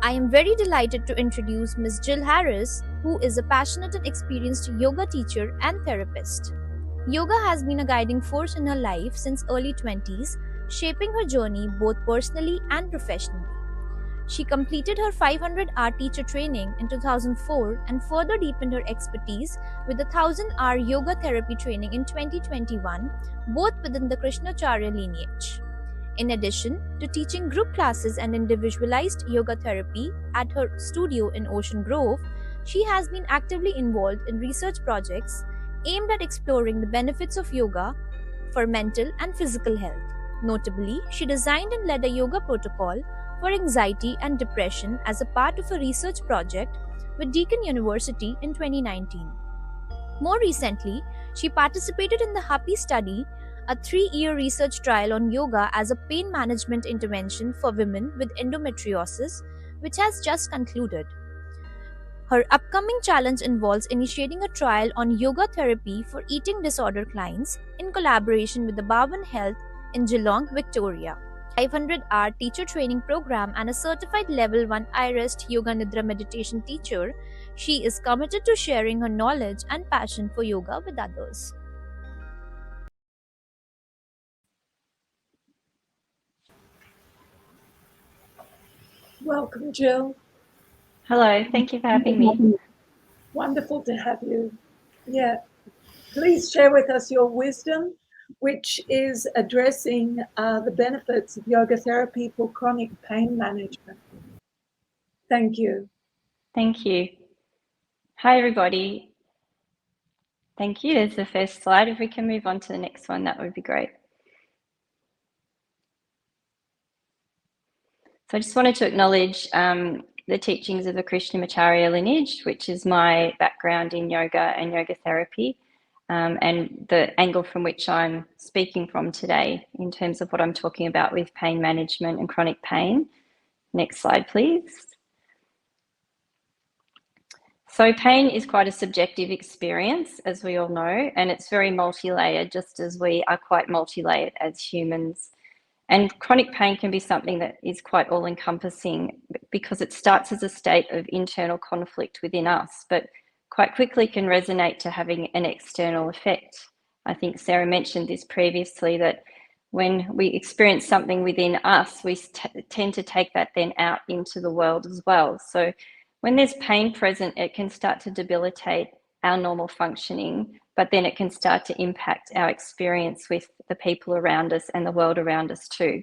I am very delighted to introduce Ms. Jill Harris, who is a passionate and experienced yoga teacher and therapist. Yoga has been a guiding force in her life since early 20s, shaping her journey both personally and professionally. She completed her 500-hour teacher training in 2004 and further deepened her expertise with the 1,000-hour yoga therapy training in 2021, both within the Krishnacharya lineage. In addition to teaching group classes and individualized yoga therapy at her studio in Ocean Grove, she has been actively involved in research projects aimed at exploring the benefits of yoga for mental and physical health. Notably, she designed and led a yoga protocol for anxiety and depression as a part of a research project with Deakin University in 2019. More recently, she participated in the Happy Study, a 3-year research trial on yoga as a pain management intervention for women with endometriosis, which has just concluded. Her upcoming challenge involves initiating a trial on yoga therapy for eating disorder clients in collaboration with the Barwon Health in Geelong, Victoria. 500-hour teacher training program and a certified level 1 iRest Yoga Nidra meditation teacher, she is committed to sharing her knowledge and passion for yoga with others. Welcome, Jill. Hello, thank you for having me. Wonderful to have you. Yeah, please share with us your wisdom, which is addressing the benefits of yoga therapy for chronic pain management. Thank you. Thank you. Hi, everybody. Thank you. There's the first slide. If we can move on to the next one, that would be great. So I just wanted to acknowledge the teachings of the Krishnamacharya lineage, which is my background in yoga and yoga therapy, and the angle from which I'm speaking from today in terms of what I'm talking about with pain management and chronic pain. Next slide, please. So pain is quite a subjective experience, as we all know, and it's very multi-layered, just as we are quite multi-layered as humans. And chronic pain can be something that is quite all-encompassing because it starts as a state of internal conflict within us, but quite quickly can resonate to having an external effect. I think Sarah mentioned this previously, that when we experience something within us, we tend to take that then out into the world as well. So when there's pain present, it can start to debilitate our normal functioning, but then it can start to impact our experience with the people around us and the world around us too.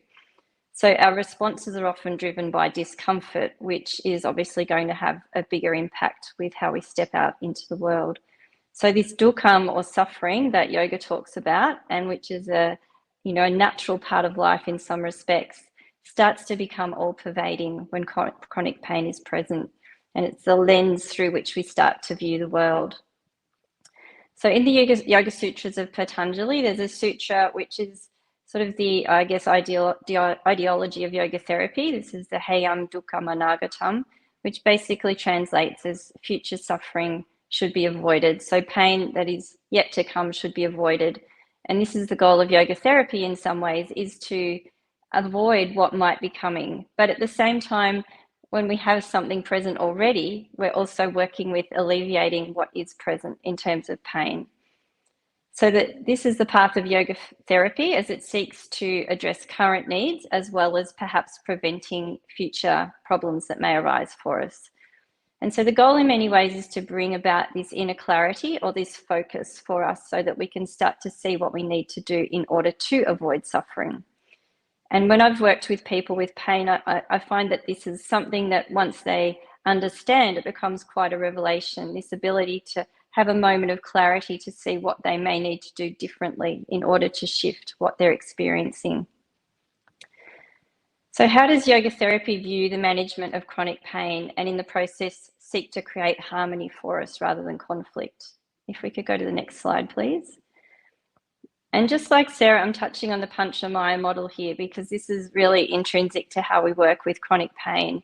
So our responses are often driven by discomfort, which is obviously going to have a bigger impact with how we step out into the world. So this dukkha or suffering that yoga talks about, and which is a natural part of life in some respects, starts to become all pervading when chronic pain is present. And it's the lens through which we start to view the world. So in the Yoga Sutras of Patanjali, there's a sutra which is sort of the, I guess, ideology of yoga therapy. This is the Hayam Dukkam Anagatam, which basically translates as future suffering should be avoided. So pain that is yet to come should be avoided. And this is the goal of yoga therapy in some ways, is to avoid what might be coming. But at the same time, when we have something present already, we're also working with alleviating what is present in terms of pain. So that this is the path of yoga therapy as it seeks to address current needs as well as perhaps preventing future problems that may arise for us. And so the goal in many ways is to bring about this inner clarity or this focus for us so that we can start to see what we need to do in order to avoid suffering. And when I've worked with people with pain, I find that this is something that once they understand, it becomes quite a revelation, this ability to have a moment of clarity to see what they may need to do differently in order to shift what they're experiencing. So how does yoga therapy view the management of chronic pain and in the process seek to create harmony for us rather than conflict? If we could go to the next slide, please. And just like Sarah, I'm touching on the Panchamaya model here because this is really intrinsic to how we work with chronic pain.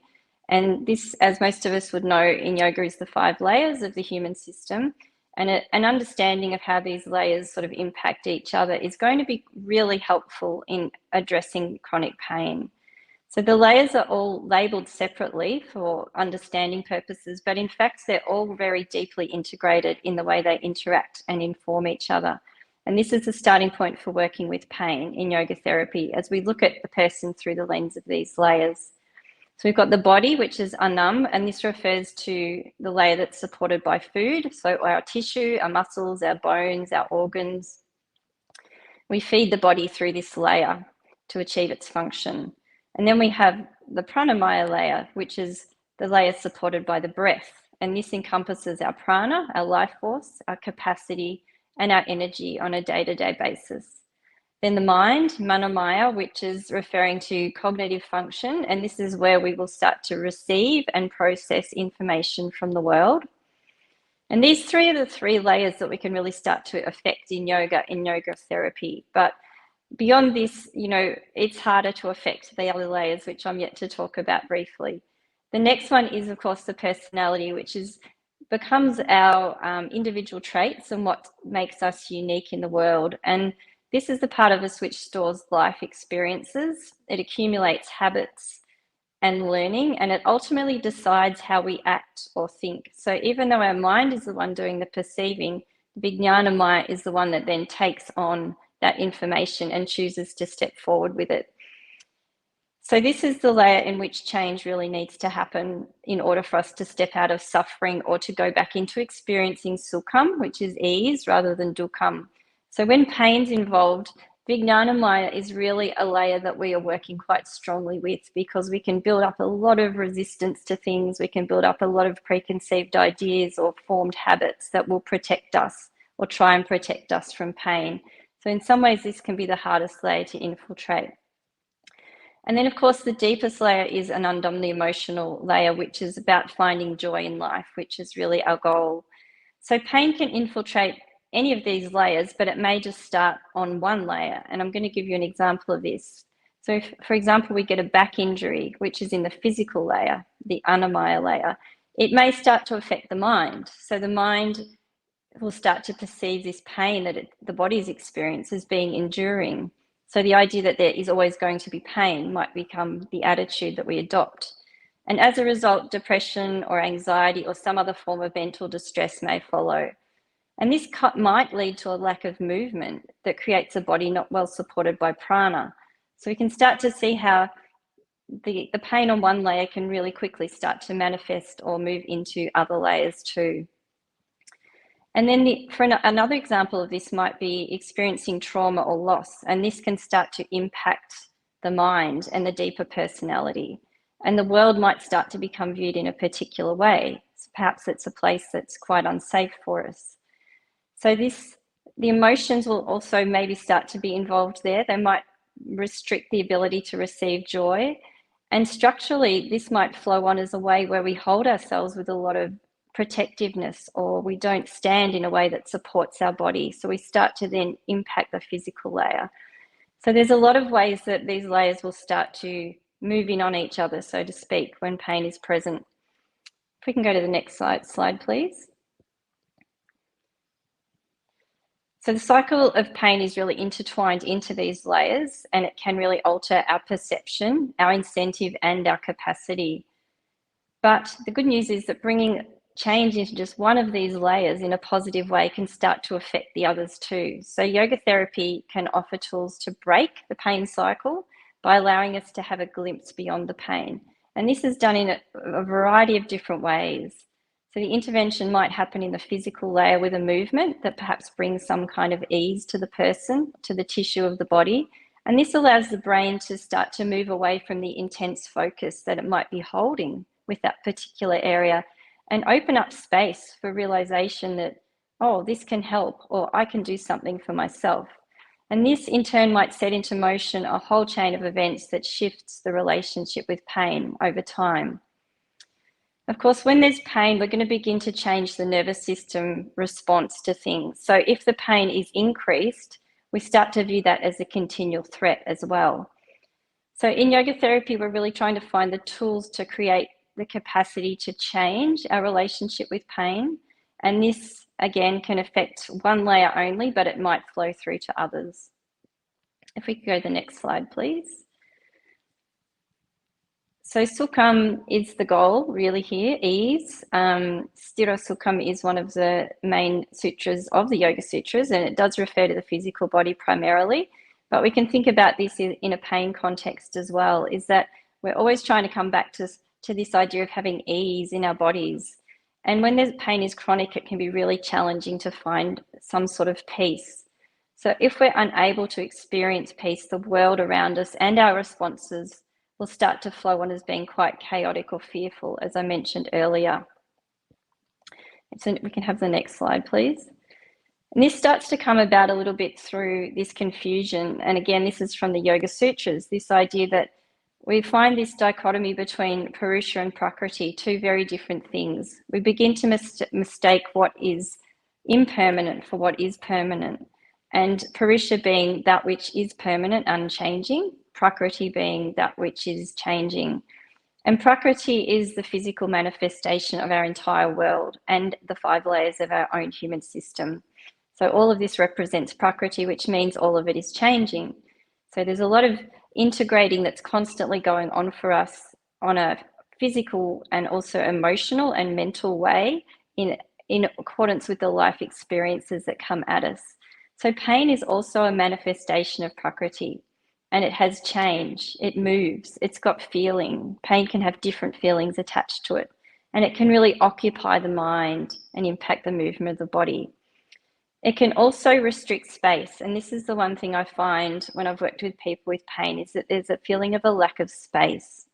And this, as most of us would know in yoga, is the 5 layers of the human system. And an understanding of how these layers sort of impact each other is going to be really helpful in addressing chronic pain. So the layers are all labelled separately for understanding purposes, but in fact, they're all very deeply integrated in the way they interact and inform each other. And this is the starting point for working with pain in yoga therapy as we look at the person through the lens of these layers. So we've got the body, which is anam, and this refers to the layer that's supported by food. So our tissue, our muscles, our bones, our organs. We feed the body through this layer to achieve its function. And then we have the pranamaya layer, which is the layer supported by the breath. And this encompasses our prana, our life force, our capacity, and our energy on a day-to-day basis. Then the mind, manomaya, which is referring to cognitive function. And this is where we will start to receive and process information from the world. And these three are the three layers that we can really start to affect in yoga therapy. But beyond this, you know, it's harder to affect the other layers, which I'm yet to talk about briefly. The next one is, of course, the personality, which becomes our individual traits and what makes us unique in the world. And this is the part of us which stores life experiences. It accumulates habits and learning, and it ultimately decides how we act or think. So even though our mind is the one doing the perceiving, the Vijnana Maya is the one that then takes on that information and chooses to step forward with it. So this is the layer in which change really needs to happen in order for us to step out of suffering or to go back into experiencing sukham, which is ease, rather than dukkham. So when pain's involved, Vijnana Maya is really a layer that we are working quite strongly with, because we can build up a lot of resistance to things. We can build up a lot of preconceived ideas or formed habits that will protect us or try and protect us from pain. So in some ways, this can be the hardest layer to infiltrate. And then, of course, the deepest layer is Anandam, the emotional layer, which is about finding joy in life, which is really our goal. So pain can infiltrate any of these layers, but it may just start on one layer. And I'm going to give you an example of this. So if, for example, we get a back injury, which is in the physical layer, the Annamaya layer, it may start to affect the mind. So the mind will start to perceive this pain that the body's experience as being enduring. So the idea that there is always going to be pain might become the attitude that we adopt. And as a result, depression or anxiety or some other form of mental distress may follow. And this might lead to a lack of movement that creates a body not well supported by prana. So we can start to see how the pain on one layer can really quickly start to manifest or move into other layers too. And then another example of this might be experiencing trauma or loss, and this can start to impact the mind and the deeper personality. And the world might start to become viewed in a particular way. So perhaps it's a place that's quite unsafe for us. So the emotions will also maybe start to be involved there. They might restrict the ability to receive joy. And structurally, this might flow on as a way where we hold ourselves with a lot of protectiveness, or we don't stand in a way that supports our body. So we start to then impact the physical layer. So there's a lot of ways that these layers will start to move in on each other, so to speak, when pain is present. If we can go to the next slide, please. So the cycle of pain is really intertwined into these layers, and it can really alter our perception, our incentive, and our capacity. But the good news is that bringing change into just one of these layers in a positive way can start to affect the others too. So yoga therapy can offer tools to break the pain cycle by allowing us to have a glimpse beyond the pain. And this is done in a variety of different ways. So the intervention might happen in the physical layer with a movement that perhaps brings some kind of ease to the person, to the tissue of the body. And this allows the brain to start to move away from the intense focus that it might be holding with that particular area, and open up space for realization that, oh, this can help, or I can do something for myself. And this in turn might set into motion a whole chain of events that shifts the relationship with pain over time. Of course, when there's pain, we're going to begin to change the nervous system response to things. So if the pain is increased, we start to view that as a continual threat as well. So in yoga therapy, we're really trying to find the tools to create the capacity to change our relationship with pain. And this, again, can affect one layer only, but it might flow through to others. If we could go to the next slide, please. So Sukham is the goal really here, ease. Sthira Sukham is one of the main sutras of the Yoga Sutras, and it does refer to the physical body primarily, but we can think about this in a pain context as well, is that we're always trying to come back to this idea of having ease in our bodies. And when the pain is chronic, it can be really challenging to find some sort of peace. So if we're unable to experience peace, the world around us and our responses will start to flow on as being quite chaotic or fearful, as I mentioned earlier. So we can have the next slide, please. And this starts to come about a little bit through this confusion. And again, this is from the Yoga Sutras, this idea that we find this dichotomy between Purusha and Prakriti, two very different things. We begin to mistake what is impermanent for what is permanent. And Purusha being that which is permanent, unchanging, Prakriti being that which is changing. And Prakriti is the physical manifestation of our entire world and the 5 layers of our own human system. So all of this represents Prakriti, which means all of it is changing. So there's a lot of integrating that's constantly going on for us on a physical and also emotional and mental way in accordance with the life experiences that come at us. So pain is also a manifestation of Prakriti, and it has change, it moves, it's got feeling. Pain can have different feelings attached to it, and it can really occupy the mind and impact the movement of the body. It can also restrict space, and this is the one thing I find when I've worked with people with pain, is that there's a feeling of a lack of space.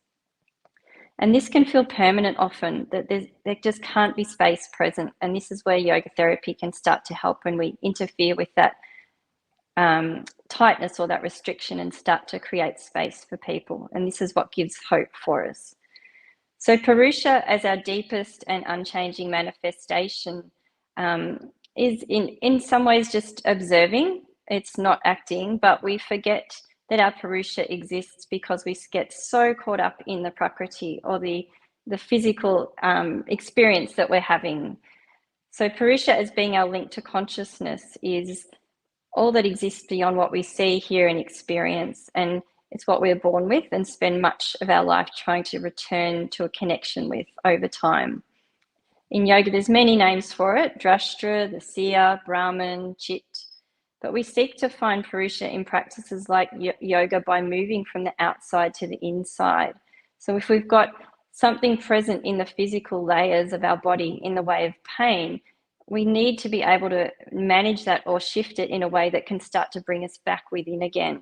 And this can feel permanent often, that there just can't be space present. And this is where yoga therapy can start to help when we interfere with that tightness or that restriction and start to create space for people. And this is what gives hope for us. So Purusha, as our deepest and unchanging manifestation, is in some ways just observing. It's not acting, but we forget that our Purusha exists because we get so caught up in the Prakriti or the physical experience that we're having. So Purusha, as being our link to consciousness, is all that exists beyond what we see, hear, and experience. And it's what we're born with and spend much of our life trying to return to a connection with over time. In yoga, there's many names for it: Drashtra, the seer, Brahman, Chit. But we seek to find Purusha in practices like yoga by moving from the outside to the inside. So if we've got something present in the physical layers of our body in the way of pain, we need to be able to manage that or shift it in a way that can start to bring us back within again.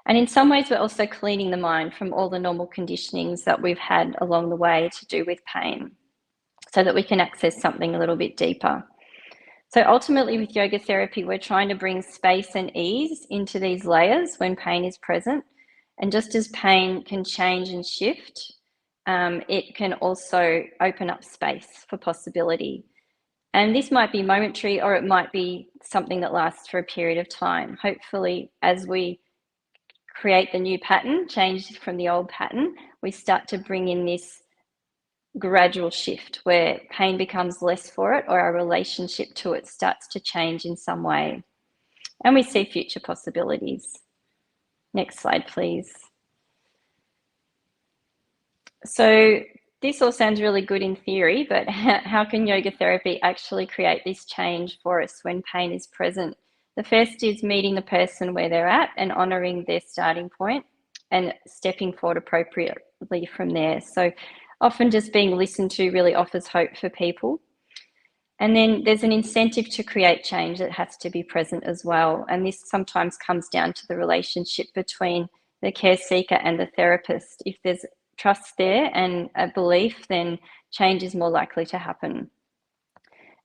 And in some ways, we're also cleaning the mind from all the normal conditionings that we've had along the way to do with pain, so that we can access something a little bit deeper. So ultimately with yoga therapy, we're trying to bring space and ease into these layers when pain is present. And just as pain can change and shift, it can also open up space for possibility. And this might be momentary, or it might be something that lasts for a period of time. Hopefully, as we create the new pattern, change from the old pattern, we start to bring in this gradual shift where pain becomes less for it, or our relationship to it starts to change in some way. And we see future possibilities. Next slide, please. So this all sounds really good in theory, but how can yoga therapy actually create this change for us when pain is present? The first is meeting the person where they're at and honouring their starting point and stepping forward appropriately from there. So often just being listened to really offers hope for people. And then there's an incentive to create change that has to be present as well. And this sometimes comes down to the relationship between the care seeker and the therapist. If there's trust there and a belief, then change is more likely to happen.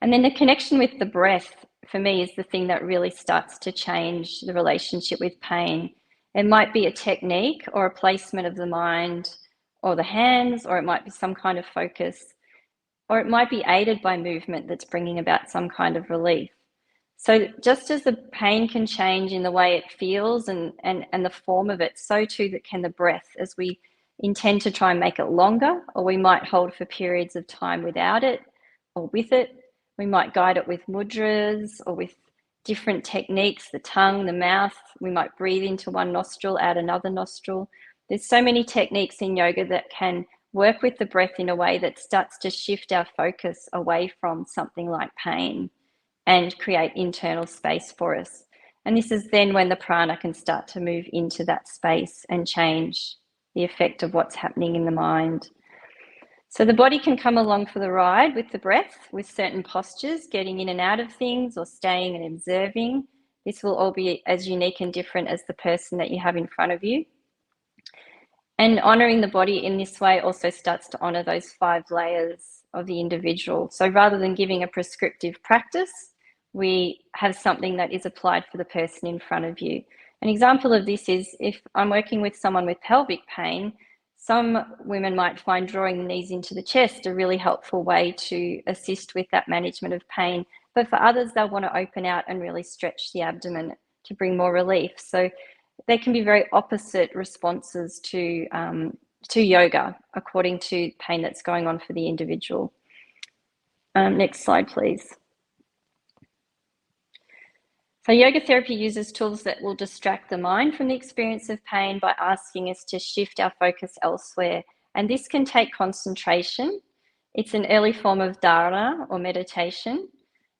And then the connection with the breath, for me, is the thing that really starts to change the relationship with pain. It might be a technique or a placement of the mind or the hands, or it might be some kind of focus, or it might be aided by movement that's bringing about some kind of relief. So just as the pain can change in the way it feels and the form of it, so too can the breath, as we intend to try and make it longer, or we might hold for periods of time without it or with it. We might guide it with mudras or with different techniques, the tongue, the mouth. We might breathe into one nostril, out another nostril. There's so many techniques in yoga that can work with the breath in a way that starts to shift our focus away from something like pain and create internal space for us. And this is then when the prana can start to move into that space and change the effect of what's happening in the mind. So the body can come along for the ride with the breath, with certain postures, getting in and out of things or staying and observing. This will all be as unique and different as the person that you have in front of you. And honouring the body in this way also starts to honour those 5 layers of the individual. So rather than giving a prescriptive practice, we have something that is applied for the person in front of you. An example of this is if I'm working with someone with pelvic pain, some women might find drawing the knees into the chest a really helpful way to assist with that management of pain. But for others, they'll want to open out and really stretch the abdomen to bring more relief. So they can be very opposite responses to yoga according to pain that's going on for the individual. Next slide, please. So yoga therapy uses tools that will distract the mind from the experience of pain by asking us to shift our focus elsewhere. And this can take concentration. It's an early form of dharana or meditation.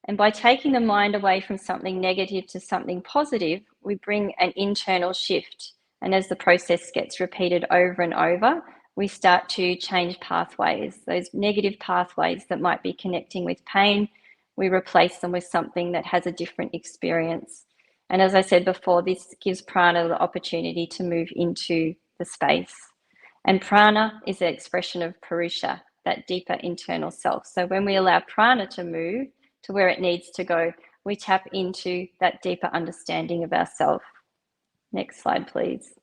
And by taking the mind away from something negative to something positive, we bring an internal shift. And as the process gets repeated over and over, we start to change pathways. Those negative pathways that might be connecting with pain, we replace them with something that has a different experience. And as I said before, this gives prana the opportunity to move into the space. And prana is the expression of purusha, that deeper internal self. So when we allow prana to move to where it needs to go, we tap into that deeper understanding of ourself. Next slide, please.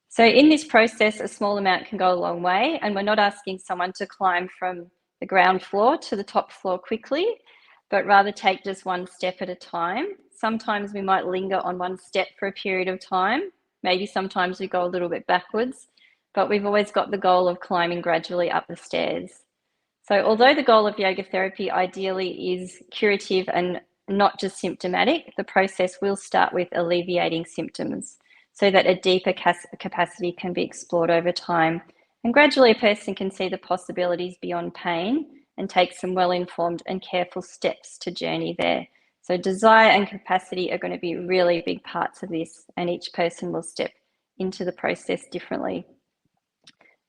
So in this process, a small amount can go a long way, and we're not asking someone to climb from the ground floor to the top floor quickly, but rather take just one step at a time. Sometimes we might linger on one step for a period of time. Maybe sometimes we go a little bit backwards, but we've always got the goal of climbing gradually up the stairs. So although the goal of yoga therapy ideally is curative and not just symptomatic, the process will start with alleviating symptoms so that a deeper capacity can be explored over time. And gradually a person can see the possibilities beyond pain and take some well-informed and careful steps to journey there. So desire and capacity are going to be really big parts of this, and each person will step into the process differently.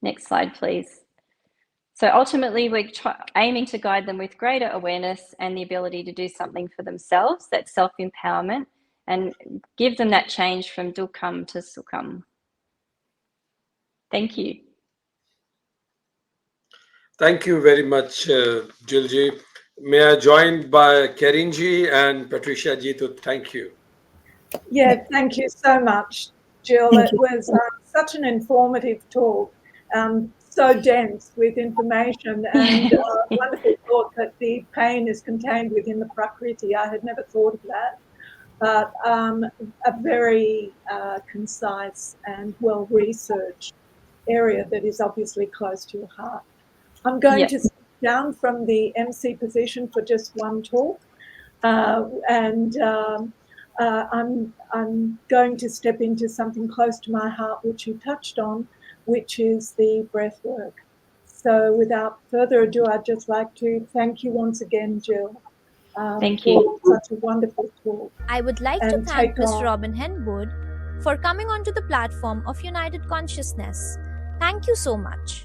Next slide, please. So ultimately, we're aiming to guide them with greater awareness and the ability to do something for themselves, that self-empowerment, and give them that change from dukkham to sukham. Thank you. Thank you very much, Jilji. May I join by Kerinji and Patricia ji to thank you. Yeah, thank you so much, Jill. It was such an informative talk, so dense with information, and wonderful thought that the pain is contained within the Prakriti. I had never thought of that, but a very concise and well-researched area that is obviously close to your heart. I'm going to sit down from the MC position for just one talk, and I'm going to step into something close to my heart, which you touched on, which is the breath work. So without further ado, I'd just like to thank you once again, Jill. Thank you. For such a wonderful talk. I would like to thank Ms. Robin Henwood for coming onto the platform of United Consciousness. Thank you so much.